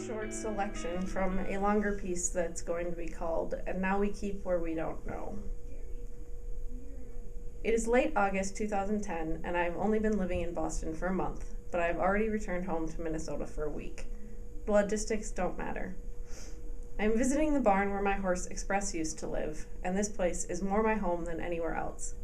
short selection from a longer piece that's going to be called "And Now We Keep Where We Don't Know." It is late August 2010, and I have only been living in Boston for a month, but I have already returned home to Minnesota for a week. The logistics don't matter. I am visiting the barn where my horse Express used to live, and this place is more my home than anywhere else.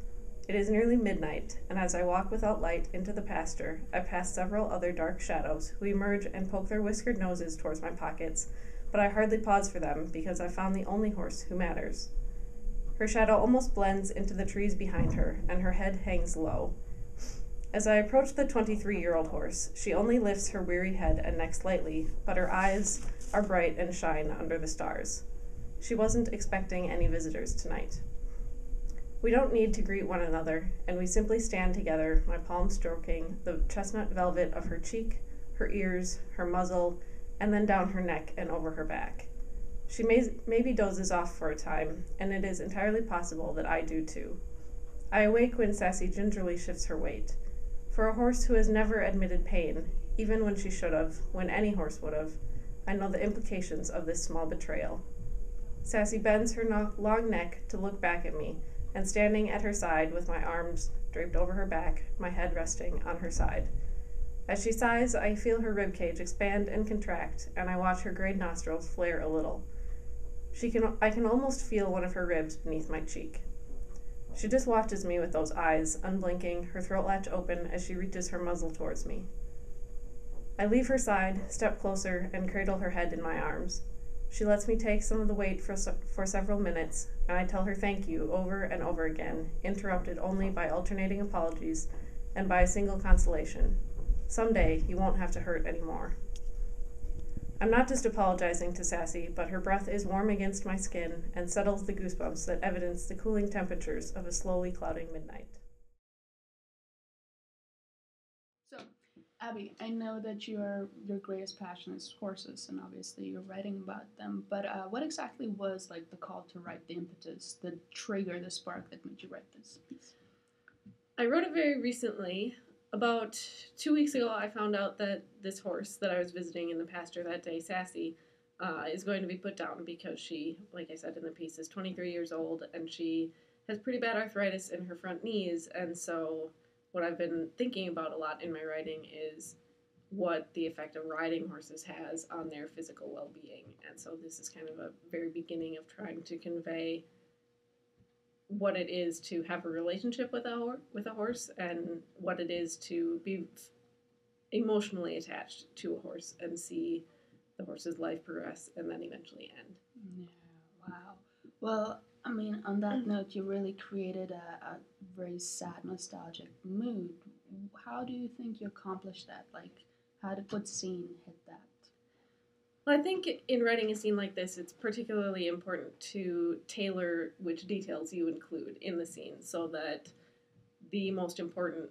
It is nearly midnight, and as I walk without light into the pasture, I pass several other dark shadows who emerge and poke their whiskered noses towards my pockets, but I hardly pause for them because I found the only horse who matters. Her shadow almost blends into the trees behind her, and her head hangs low. As I approach the 23-year-old horse, she only lifts her weary head and neck slightly, but her eyes are bright and shine under the stars. She wasn't expecting any visitors tonight. We don't need to greet one another, and we simply stand together, my palm stroking the chestnut velvet of her cheek, her ears, her muzzle, and then down her neck and over her back. She maybe dozes off for a time, and it is entirely possible that I do too. I awake when Sassy gingerly shifts her weight. For a horse who has never admitted pain, even when she should have, when any horse would have, I know the implications of this small betrayal. Sassy bends her long neck to look back at me, and standing at her side with my arms draped over her back, my head resting on her side. As she sighs, I feel her ribcage expand and contract, and I watch her gray nostrils flare a little. I can almost feel one of her ribs beneath my cheek. She just watches me with those eyes, unblinking, her throat latch open as she reaches her muzzle towards me. I leave her side, step closer, and cradle her head in my arms. She lets me take some of the weight for several minutes, and I tell her thank you over and over again, interrupted only by alternating apologies and by a single consolation. Someday, you won't have to hurt anymore. I'm not just apologizing to Sassy, but her breath is warm against my skin and settles the goosebumps that evidence the cooling temperatures of a slowly clouding midnight. So, Abby, I know that your greatest passion is horses, and obviously you're writing about them. But what exactly was like the call to write, the impetus, the trigger, the spark that made you write this piece? I wrote it very recently. About 2 weeks ago, I found out that this horse that I was visiting in the pasture that day, Sassy, is going to be put down because she, like I said in the piece, is 23 years old and she has pretty bad arthritis in her front knees, and so what I've been thinking about a lot in my writing is what the effect of riding horses has on their physical well-being. And so this is kind of a very beginning of trying to convey what it is to have a relationship with a horse and what it is to be emotionally attached to a horse and see the horse's life progress and then eventually end. Yeah, wow. Well, I mean, on that note, you really created a very sad, nostalgic mood. How do you think you accomplished that? Like, what scene hit that? Well, I think in writing a scene like this, it's particularly important to tailor which details you include in the scene so that the most important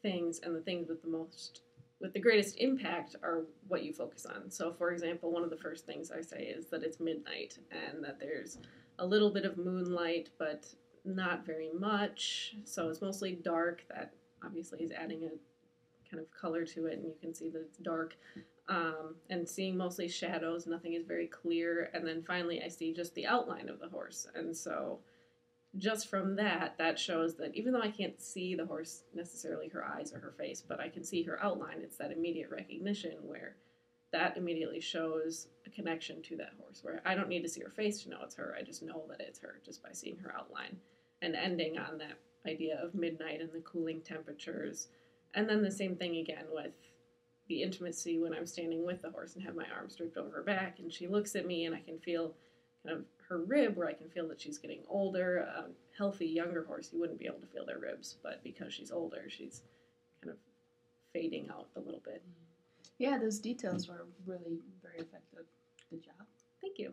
things and the things with the greatest impact are what you focus on. So, for example, one of the first things I say is that it's midnight and that there's a little bit of moonlight, but not very much. So it's mostly dark. That obviously is adding a kind of color to it, and you can see that it's dark. And seeing mostly shadows, nothing is very clear. And then finally I see just the outline of the horse. And so just from that shows that even though I can't see the horse necessarily, her eyes or her face, but I can see her outline, it's that immediate recognition where that immediately shows a connection to that horse, where I don't need to see her face to know it's her. I just know that it's her just by seeing her outline. And ending on that idea of midnight and the cooling temperatures. And then the same thing again with the intimacy when I'm standing with the horse and have my arms draped over her back and she looks at me and I can feel kind of her rib where I can feel that she's getting older. A healthy younger horse, you wouldn't be able to feel their ribs, but because she's older, she's kind of fading out a little bit. Yeah, those details were really very effective. Good job. Thank you.